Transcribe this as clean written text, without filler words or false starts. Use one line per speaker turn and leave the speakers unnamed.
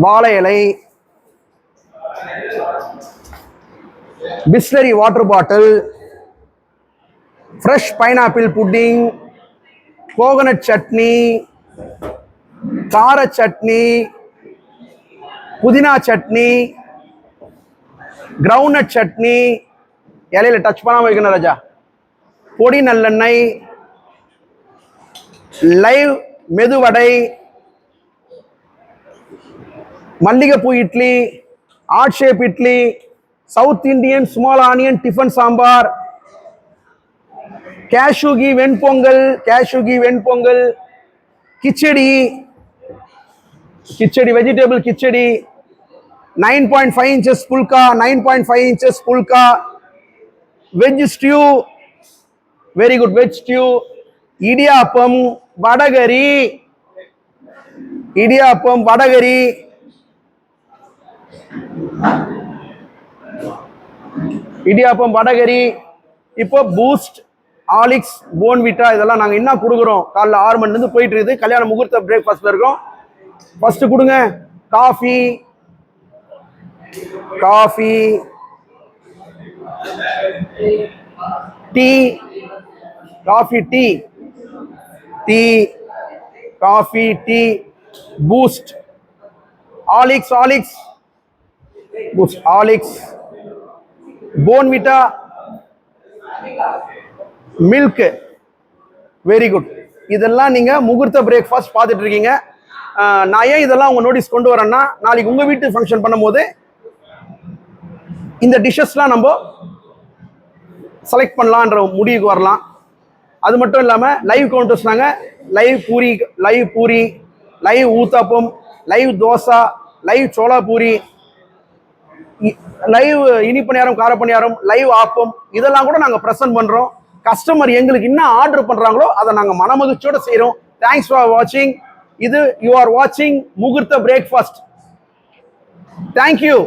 வாழை இலை, Bisleri water bottle, fresh pineapple pudding, coconut chutney, கார சட்னி, புதினா சட்னி, கிரவுண்ட்நட் சட்னி, இலையில டச் பண்ணாம வைக்கணும் ராஜா, பொடி நல்லெண்ணெய், லைவ் மெதுவடை, மல்லிகைப்பூ idli, heart shape idli, south Indian small onion tiffin sambar, கேஷுகி venpongal, khichdi, vegetable khichdi, 9.5 inches pulka, 9.5 inches pulka, veg stew, very good veg stew, idiyappam, vadagari, இப்போ பூஸ்ட், ஆலிக்ஸ், போன்விட்டா இதெல்லாம் நாங்கள் என்ன கொடுக்குறோம். காலைல 6 மணிலேருந்து போயிட்டு இருக்குது. கல்யாண முகூர்த்த பிரேக்ஃபாஸ்ட்ல இருக்கோம். ஃபர்ஸ்ட் கொடுங்க coffee, tea, boost, Alix, Bournvita, milk, very good. இதெல்லாம் நீங்க முகூர்த்த பிரேக்ஃபாஸ்ட் பார்த்துட்டு இருக்கீங்க. நான் ஏன் இதெல்லாம் உங்க நோட்டீஸ் கொண்டு வரேன்னா, நாளைக்கு உங்க வீட்டு ஃபங்க்ஷன் பண்ணும்போது இந்த டிஷ்ஷஸ்லாம் நம்ம செலக்ட் பண்ணலான்ற முடிவுக்கு வரலாம். அது மட்டும் இல்லாமல் லைவ் கவுண்டர்ஸ் நாங்கள் live puri, live uttapam, live dosa, live chola puri, live இனிப்பணியாரம், காரப்பணியாரம், லைவ் ஆப்பம் இதெல்லாம் கூட நாங்கள் ப்ரெசென்ட் பண்ணுறோம். கஸ்டமர் எங்களுக்கு என்ன ஆர்டர் பண்ணுறாங்களோ அதை நாங்கள் மனமகிழ்ச்சியோட செய்கிறோம். தேங்க்ஸ் ஃபார் வாட்சிங். இது யூ ஆர் வாட்சிங் முகூர்த்த பிரேக்ஃபாஸ்ட். தேங்க்யூ.